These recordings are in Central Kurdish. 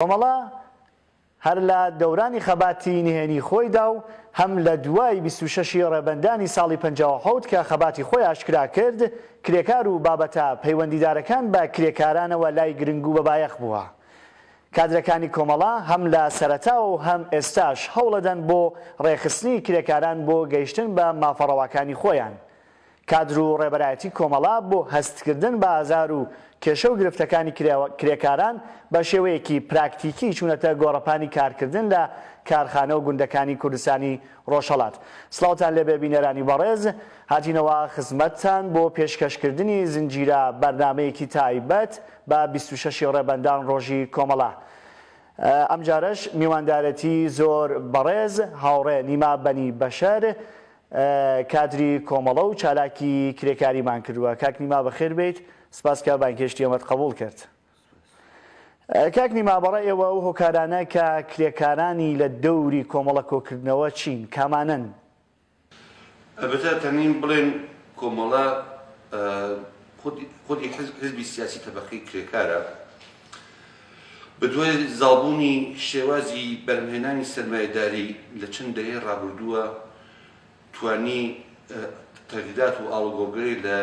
کۆمەڵە هەر لە دەورانی خەباتی نهێنی خۆیدا و هەم لە دوای 26 ڕێبەندانی ساڵی 57 کە خەباتی خۆی ئاشکرا کرد کرێکار و بابەتە پەیوەندیدارەکان بە کرێکارانەوە لای گرنگ و بەبایەخ بووە. کادرەکانی کۆمەڵە هەم لە سەرەتا و هەم ئێستاش هەوڵەدەن بۆ ڕێخستنی کرێکاران بۆ گەیشتن بە مافەڕەوەکانی خۆیان. کادر و ڕێبەرایەتی کۆمەڵە بۆ هەستکردن بە ئازار و کێشە و گرفتەکانی کرێکاران بە شێوەیەکی پراکتیکی چوونەتە گۆڕەپانی کارکردن لە کارخانە و گوندەکانی کوردستانی ڕۆژهەڵات. سڵاوتان لێبێ بینەرانی بەڕێز، هاتینەوە خزمەتتان بۆ پێشکەشکردنی زنجیرە بەرنامەیەکی تایبەت بە 26 ڕێبەندان ڕۆژی کۆمەڵە. ئەم جارەش میواندارەتی زۆر بەڕێز هاوڕێ نیما بەنی بەشەر کادری کۆمەڵە و چالاکی کرێکاریمان کردووە. کاک نیما بەخێر بیت، سپاس کە بانگهێشتی ئەمەت قبول کرد. کاک نیما بەڕێ ئێوە ئەو هۆکارانە کە کرێکارانی لە دەوری کۆمەڵە کۆکردنەوە چین کامانن؟ البته تنین بڵێن کۆمەڵە خۆی حزبی سیاسی تەبەقەی کرێکارە بە دوای زاڵبوونی شێوازی بەرهەمهێنانی سەرمایەداری لە چەند دەهەیە ڕابردووە توانی تەغییرات و ئاڵوگۆڕگەری لە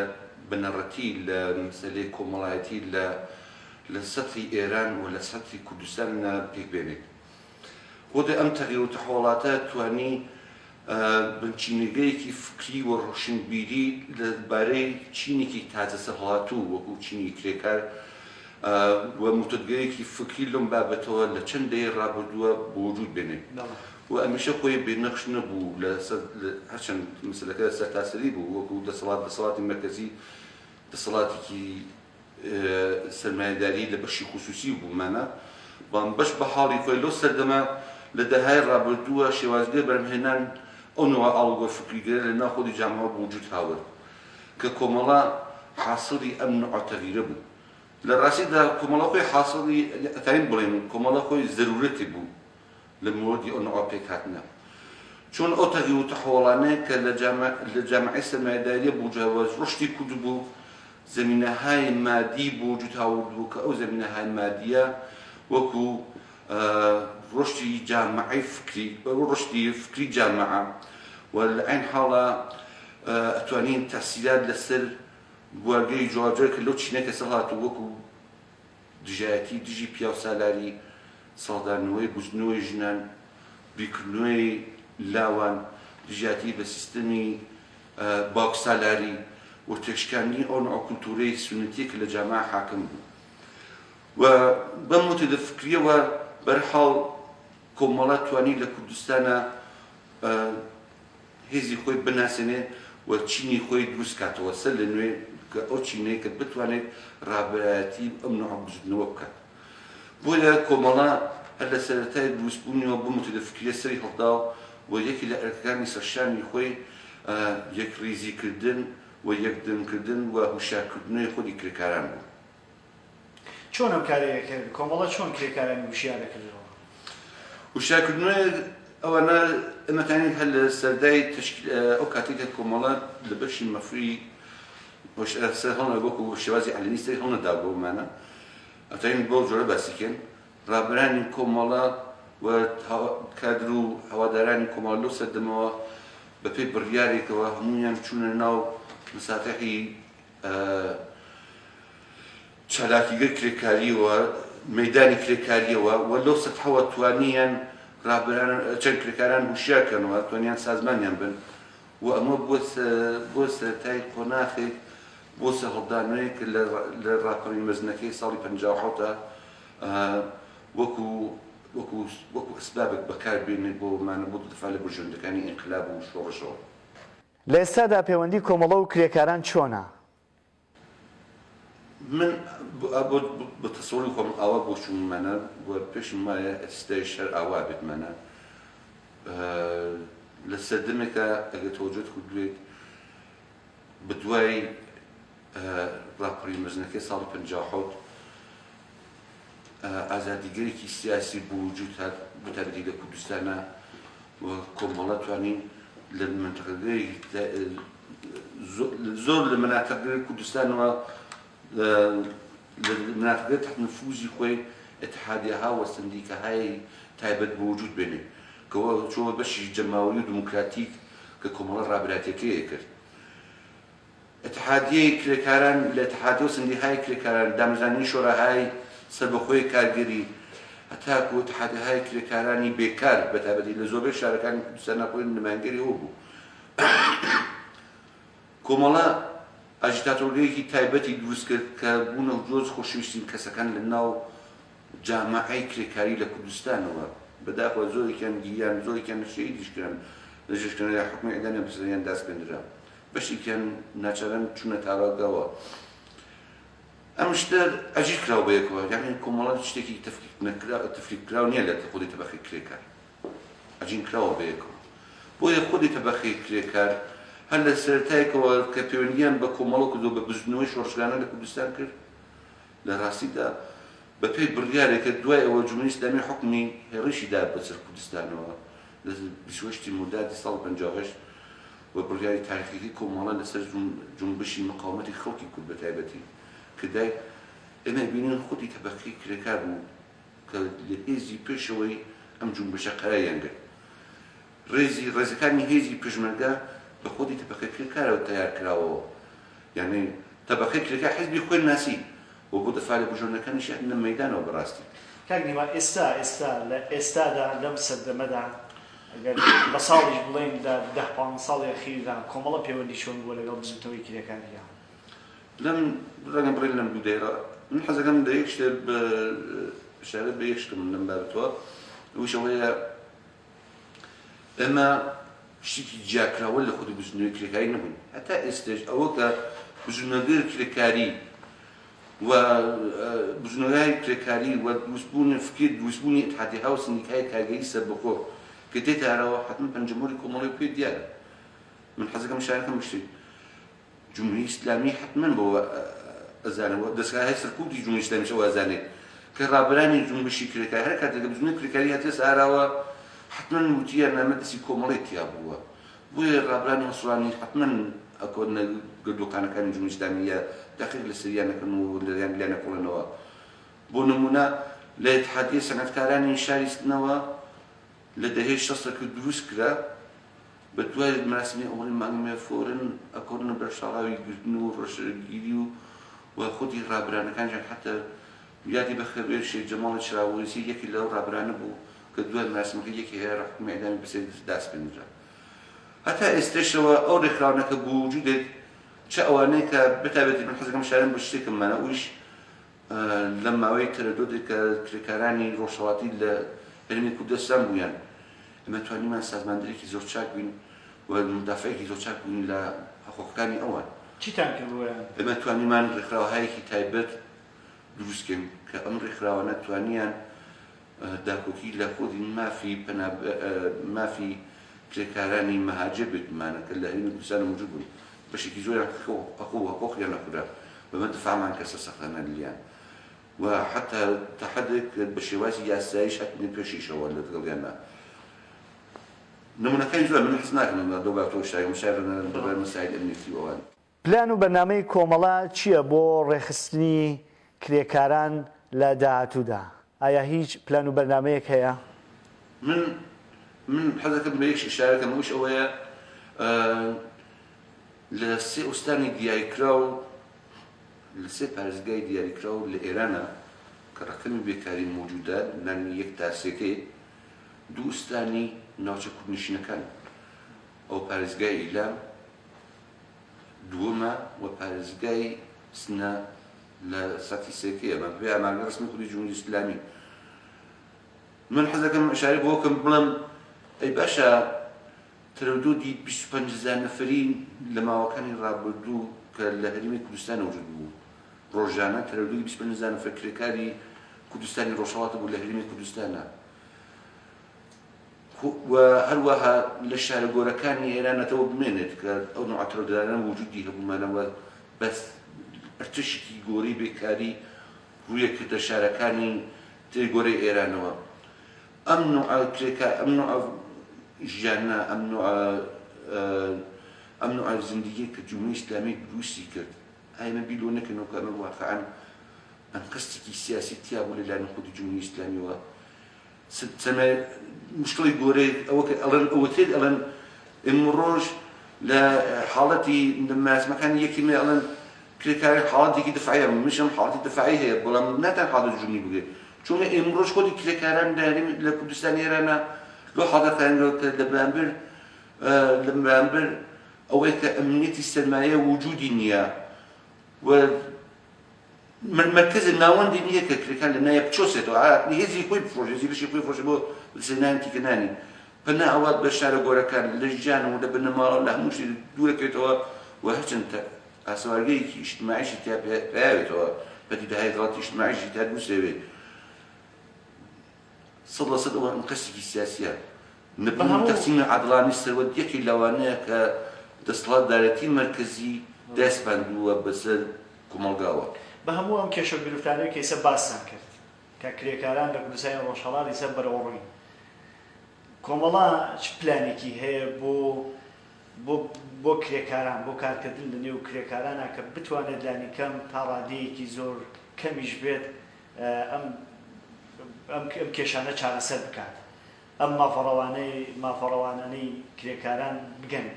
بنەڕەتی لە مەسەلەی کۆمەڵایەتی لە سەتری ئێران و لە سەتری کوردستان پێک بێنێت. خۆدە ئەم تەغییر و تەحوڵاتە توانی بنچینەگەیەکی فکری و ڕۆشنبیری لەبارەی چینێکی تازە سەرهاتوو وەکو چینی کرێکار و متدگەیەکی فکری لەم بابەتەوە لە چەند دەیە ڕابردووە بۆ وجود بێنێت. و ئەمیشە خۆی بێنەخش نەبوو لە هەرچەند مەسەلەکە سەرتاسەری بوو وەکو دەسەڵاتی مەرکەزی دەسەڵاتێکی سەرمایەداری لە بەشی خصوصی بوومانە بەڵام بەش بە حاڵی خۆی لەو سەردەما لە دەهای ڕابردووە شێوازگەی بەرهەمهێنان ئەو نوع ئاڵوگۆ فکریگەرە لە ناوخۆی جامعەوە بە وجود هاوەر کە کۆمەڵە حاصلی ئەم نوع تەغییرە بوو. لە ڕاستیدا کۆمەڵە خۆی حاصلی ئەتاین بڵێن کۆمەڵە خۆی ضرورەتی بوو لە مۆردی ئەو نوع پێکهاتنە، چون ئەو تەغییر و تەحوڵانەیە کە لە جامعەی سەرمایەداریە بوو ڕشتی کورد بوو زمینەهای مادی بۆ وجود هاوەر بوو کە ئەو زمینەهای مادیە وەکو ڕشتی جامعەی فکری ڕشتی فکری جامعە و لە عین حاڵە ئەتوانین تەسیرات لەسەر بوارگەی جوابجۆی کە لەو چینەکە سەڵات و وەکو دژایەتی دژی پیا و سالاری ساڵدانەوەی بوزنەوەی ژنان بیرکردنەوەی لاوان دژایەتی بە سیستەمی باوک سالاری و تێکشکاندنی ئەو نوع کولتورەی سونەتیە کە لە جامعە حاکم بوو و بەم متدە فکریەوە بەرحاڵ کۆمەڵە توانی لە کوردستانە هێزی خۆی بناسێنێ و چینی خۆی دروست کاتەوە سەر لە نوێ کە ئەو چینەیە کە بتوانێت ڕابەتی ئەم نوع بزودنەوە بکات. بۆیە کۆمەڵە هەر لە سەرەتای دروستبوونیەوە بۆ متدە فکریە سەری هەڵدا و یەکی لە ئەرکەکانی سەرشانی خۆی یەک ڕیزیکردن و یەکدەمکردن و هوشیارکردنەوەی خۆی کرێکاران بوو. چۆن ئەم کارەیە کرد؟ کۆمەڵە چۆن کرێکارانی وشیارە کردەوە؟ وشیارکردنەوەی ئەوانە ئەمەتانین هەر لە سەردای ئەو کاتێکە کۆمەڵە لە بەشی مەفری سەر هەڵە وەکو شێوازی عەلەمی سەری هەڵنەدا بۆمانە ئەتانین بۆ جۆرە باسیکەن ڕابەرانی کۆمەڵە و کادر و هەوادارانی کۆمەڵە لەو سەردەمەوە بەپێی بڕیارێکەوە هەموویان چوونە ناو مساتحی چالاکیگەر کرێکاریەوە مەیدانی کرێکاریەوە و لەو سەتحەوە توانیان چەند کرێکاران هوشیارکەنەوە توانیان سازمانیان بن و ئەمە بۆ سەرەتای قۆناغێک بۆ سەرهەڵدانەوەیەک لە ڕاپەڕی مەزنەکەی ساڵی 57 وەکو ئەسبابێک بەکاربێنێت بۆ دفاع لە برژەندەکانی ئینقلاب و شۆڕشەوە. لە ئێستادا پەیوەندی کۆمەڵە و کرێکاران چۆنە؟ من بە تەسەووری خۆم ئاوا بۆ چوونمانە بۆ پێشم وایە ئێستای شەر ئاوا بێتمانە لە سەردەمێکە ئەگەر تەوەجۆت کردوێت بە دوای ڕاپەڕی مەزنەکەی ساڵی 57 ئازادیگەرێکی سیاسی بۆ وجود هات بە تایبەتی لە کوردستانە و کۆمەڵە توانین لە منتەقەکەی زۆر لە مناطقەکەی کوردستانەوە لە مناطقەکە تحت نفوذی خۆی اتحادیەها و سندیکەهای تایبەت بوجود بێنێ کەەوە چۆ بەشی جەماوەری و دموکراتیک کە کۆمەڵە ڕابراتیەکەیە کرد اتحادیەی کرێکاران لە اتحادیە و سندیهای کرێکاران دامەزانی شۆڕەهای سەربەخۆی کارگەری هەتاکو اتحادیەهای کرێکارانی بێکار بەتابەتی لە زۆربەی شارەکانی کوردستان ناخۆی نمایندگەری ئەوە بوو کۆمەڵە ئاژیتاتۆرێکی تایبەتی دروست کرد کە بوونە جۆز خۆشەویستترین کەسەکان لە ناو جامعەی کرێکاری لە کوردستانەوە بەداخەوە زۆرێکیان گیان زۆرێکیان شەهیدیشکران لە ژێشتکردنەوەی حکومەتی ئێدامیان پسەریان داستپێنرا بەشێکیان ناچاران چوونە تاواگەوە ئەم شتە ئەژیر کراوە بەیەکەوە یعنی کۆمەڵە شتێکی تەفریق کراو نییە لە خۆی تەبەخی کرێکار ئەژین کراوە بەیەکەوە بۆیە خۆی تەبەخی کرێکار هەر لە سەرەتایەکەوە کە پەیوەندیان بە کۆمەڵە کردو بە بزنەوەی شۆڕشگانە لە کوردستان کرد لە ڕاستیدا بە پێی بڕیارێکە دوای ئەوە جمهوری ئیسلامی حکمی هێڕشیدا بەسەر کوردستانەوە لە 28 مردادی ساڵ 58 و بڕیاری تاریخیەکەی کۆمەڵە لەسەر جنبشی مقاومەتی خەڵکی کورد بە تایبەتی کردای ئێمە بینین خودی تەبەقی کرێکار بوو کە لە هێزی پێشەوەی ئەم جنبشە قەرایان گرت ڕێزەکانی هێزی پێشمەرگە بە خودی تەبەقی کرێکارەوە تیار کراوەوە یعنی تەبەقی کرێکار حیزبی خۆی ناسی و بۆ دەفاع لە بژۆرنەکانیشی هاتنە مەیدانەوە بەڕاستی کاک نیما ئێستا لە ئێستادا لەم سەردەمەدا ئەگەر بە ساڵیش بڵێن لە 10-15 ساڵی ئەخیردا کۆمەڵە پەیوەندی چۆن بووە لەگەڵ بزمتەوەی کرێکاریە لەم ڕەنگە بڕێن لەم دوو دەیرە من حەزەکەم لە یەک شتێ بشارەت بە یەک شتم لەم بابەتەوە ئەوش ئەوەیە ئێمە شتێکی جیاکراوە لە خودی بزنەوەی کرێکاری نەبووین هەتا ئێستاش ئەوە کە بزنەوەگر کرێکاری و بزنەوەی کرێکاری و دروستبوون فکر دروستبوونی اتحادیەها و سندیکای کارگەری سەربەخۆ کە دێتارەوە حتما پەنجەمۆری کۆمەڵی پێ دیارە من حەزەکەم شارەکەم بشتێک جمهوری ئیسلامی حتما بەوە ئەزانەوە دەستگاهای سەرکوتی جمهوری ئیسلامیشەوە ئەزانێت کە ڕابرانی جنبشی کرێکاری هەر کاتێک بزنەوەی کرێکاری هاتێ ساراوە حتما وتیە نامە دەستی کۆمەڵی تیا بووە بۆیە ڕابرانی هەسوڵانی حتما ئەکۆنە گردووخانەکانی جمهوری ئیسلامی یا داخل لە سریانەکەن و لەیان لێ نەکۆڵنەوە بۆ نمونە لە اتحادیە سەنعەتکارانی شاریستنەوە لە دەهەی 60 دروست کرا بە دوای مەراسمی ئەوەڵی مانگمێ فۆرن ئەکۆنە بەرشاڵاوی گرتن و ڕۆژگیری و خودی ڕابرانەکانیان حتى یادی بەخێر شێخ جەماڵ چراوەڵیسی یەکی لەو ڕابرانە بوو کە دوای مەراسمەکە یەکی هەیە حکومەتی ئێدامی بەسەر داستپێنرا هەتا ئێستاشەوە ئەو ڕێکخراوانەکە بوو وجودێت چه ئەوانەیە کە بتابێتی من حەزەکەم شارەم بە شتێکمانە ئەویش لە ماوەی تەرەدۆدێک کە کرێکارانی ڕۆژهەڵاتی لە هەرێمی کوردستان بوویان ئێمە توانیمان سازماندەرێکی زۆر چاک بووین و مدافعێکی زۆر چاک بووین لە حقوقەکانی ئەوان چیتان کردووە ئێمە توانیمان ڕێکخراوەهایەکی تایبەت دروستکەین کە ئەم ڕێکخراوانە توانیان داکۆکی لە خۆی مافی کرێکارانی مەهاجر بێتمانە کە لە هەرێمی کوردستان موجود بوون بەشێکی زۆریان حقوقیان نەخورا بەمە دفاعمان کە سەرسەختانە لیان و حتى تحدێک بە شێوازی یاساییش هاتنی پێشیشەوە لە دڵیانە نمونەکانی زۆر من حەز ناکەم دۆباتۆ شایە مشارەنە بەبەر مەسایل ئەمنیەتی ئەوان پلان و بەرنامەی کۆمەڵە چییە بۆ ڕێخستنی کرێکاران لە داهاتوودا ئایا هیچ پلان و بەرنامەیەک هەیە من حەزەکەم بە یەک ئیشارەکەم ئەوش ئەوەیە لە سێ ئوستانی دیاریکراو لە سێ پارێزگای دیاریکراو لە ئێرانە کە ڕقەمی بێکاری موجودە نانی یەک تا سێکەی دوو ئوستانی ناوچە کوردنشینەکان ئەو پارێزگای ئیلام دووەمە و پارێزگای سنە لە سەتی سێکەیە ئەمە بێ ئاماژە ڕسمی خودی جمهوری ئیسلامی من حەزەکەم ئیشارە بۆ بکەم بڵێم ئەی باشە تەرەدۆدی 25,000 نەفەری لە ماوەکانی ڕابردوو کە لە هەرێمی کوردستان وجود بوو ڕۆژانە تەرەدۆدی 25,000 نەفەر کرێکاری کوردستانی ڕۆژهەڵاتە بوو لە هەرێمی کوردستانە و هەروەها لە شارە گۆرەکانی ئێرانەتەوە بمێنێت کە ئەو نوع تەرەدۆدانە وجودی هەبوومانەوە بەس ئەرتشێکی گۆڕی بێکاری ڕوویە کردە شارەکانی تێی گۆرەی ئێرانەوە ئەم نوع ژیانە ئەم نوع زیندگی کە جمهوری ئیسلامی دروستی کرد ئەمە بیلۆ نەکەنەوە کە واقعاً ئەم قستێکی سیاسی تیا بوو لەلایەن خودی جمهوری ئیسلامیەوە سەمە مشکڵی گۆرەی ئەوە کە ئەڵێن ئەوەتێت ئەڵێن ئێمڕۆژ لە حاڵەتی مەراسمەکانی یەکێمێ ئەڵێن کرێکاری حاڵەتێکی دفاعیە مشم حاڵەتی دفاعی هەیە بەڵام ناتان حاڵەت جمهوری بگرێت چونکە ئێمڕۆژ خۆی کرێکاران لە کوردستانی ئێرانە لۆ حاڵەتەکانەوە کە لە بەرامبەر ئەوەی کە ئەمنیەتی سەرمایە وجودی نییە و مرکز ناوەندی نییە کە کرێکان لە نایە بچۆسێتەوە هێزی خۆی بفرۆشێت هێزی بەشی خۆی بفرۆشێت بۆ سێنانی تیکەنانی پەنا ئەوات بە شارە گۆرەکان لە ژیانەوە لە بنەماڵە لە هەموو شتێ دوورەکەوێتەوە و هەرچەند ئاسوارگەیەکی ئیجتیماعیشی تیا پێیاوێتەوە بەدیداهەیە دەڵاتی ئیجتیماعیشی تا دووسێوێت 100% ئەوە قەسێکی سیاسیە نەبوون تەقسیمی عادڵانەی سەروەت یەکی لەوانەیە کە دەسەڵاتدارەتی مەرکەزی دەستپاندووە بەسەر کۆمەڵگاوە بە هەموو ئەم کێشە گرفتانەی کە ئێستا باسان کرد کە کرێکاران لە کوردستانی ڕۆژهەڵات ئێستا بەرەوڕووین کۆمەڵە چ پلانێکی هەیە بۆ کرێکاران بۆ کارکردن لە نێو کرێکارانە کە بتوانێت لانی کەم تا ڕادەیەکی زۆر کەمیش بێت ئەم کێشانە چارەسەر بکات ئەم مافەڕەوانانەی کرێکاران بگەن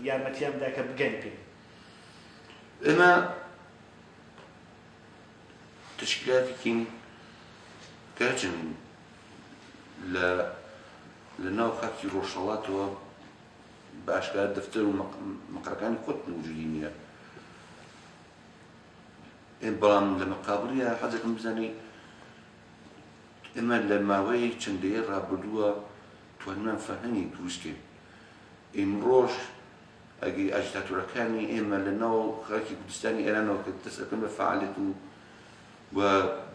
یارمەتیان بدا کە بگەن پێ ئێمە تشکیلاتێکین کە هەرچەند لە ناو خاکی ڕۆژهەڵاتەوە بە ئاشکار دەفتەر و مەقرەکانی خۆت موجودی نییە بەڵام لە مەقابڵیە حەزەکەم بزانێ ئێمە لە ماوەی چەندەیە ڕابردووە توانمان فەرهەنگی دروستکەین ئیمڕۆژ ئەگەی ئاژیتاتۆرەکانی ئێمە لە ناو خاکی کوردستانی ئێرانەوە کە دەست دەکەن بە فەعالیت و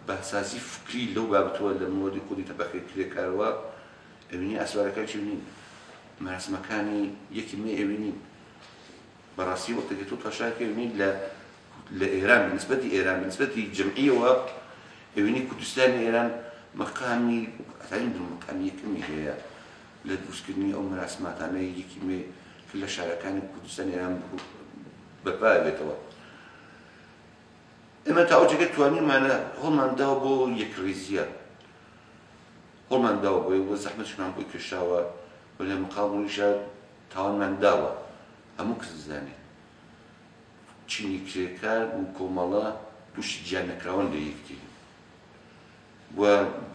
بەسازی فکری لەو بابەتەوە لە مۆدی خودی تەبەخی کرێکارەوە ئەوینی ئەسوارەکان چی بینین مەراسمەکانی یەکی مێ ئەوینین بەڕاستی وەختێکی تۆ تاشاکە ئەوینین لە ئێران بنسبەتی ئێران بنسبەتی جەمعیەوە ئەوینی کوردستانی ئێران مەقامی ئەتاین مەقامی یەکەمی هەیە لە دروستکردنی ئەو مەراسماتانەی یەکی مێ کە لە شارەکانی کوردستانی ئێران بەپا بێتەوە ئێمە تا ئەوجێگە توانیمانە هەڵمانداوە بۆ یەکڕێزیە هەڵمانداوە بۆی وە زەحمەتشمان بۆی کێشاوە و لە مقابڵیشە تاوانمان داوە هەموو کەس زانێت چینی کرێکار و کۆمەڵە تووشی گیان نەکراون لە یەکتری و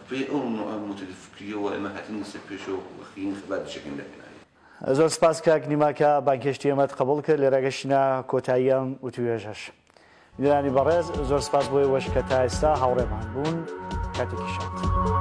پێ ئەو متفکریەوە ئێمە هاتین سەر پێشەوە وەخین خەبات دەشەکەین دەکەناوی زۆر سپاس کاک نیماکە بانکێشتی ئێمەت قبول کرد لێرە گەشتینە کۆتاییەم وتوێژەش میرانی بەڕێز زۆر سپاس بۆی وەش کە تا ئێستا هاوڕێمان بوون کاتێکی شاد